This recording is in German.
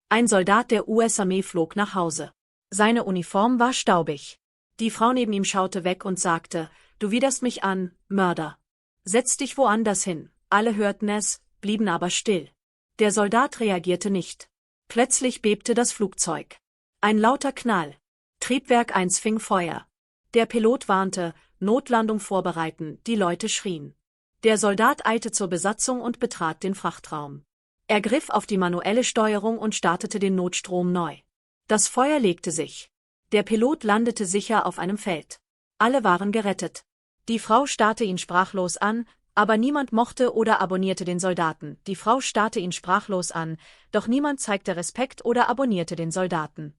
Ein Soldat der US-Armee flog nach Hause. Seine Uniform war staubig. Die Frau neben ihm schaute weg und sagte, »Du widerst mich an, Mörder. Setz dich woanders hin.« Alle hörten es, blieben aber still. Der Soldat reagierte nicht. Plötzlich bebte das Flugzeug. Ein lauter Knall. Triebwerk 1 fing Feuer. Der Pilot warnte, Notlandung vorbereiten, die Leute schrien. Der Soldat eilte zur Besatzung und betrat den Frachtraum. Er griff auf die manuelle Steuerung und startete den Notstrom neu. Das Feuer legte sich. Der Pilot landete sicher auf einem Feld. Alle waren gerettet. Die Frau starrte ihn sprachlos an, aber niemand mochte oder abonnierte den Soldaten. Die Frau starrte ihn sprachlos an, doch niemand zeigte Respekt oder abonnierte den Soldaten.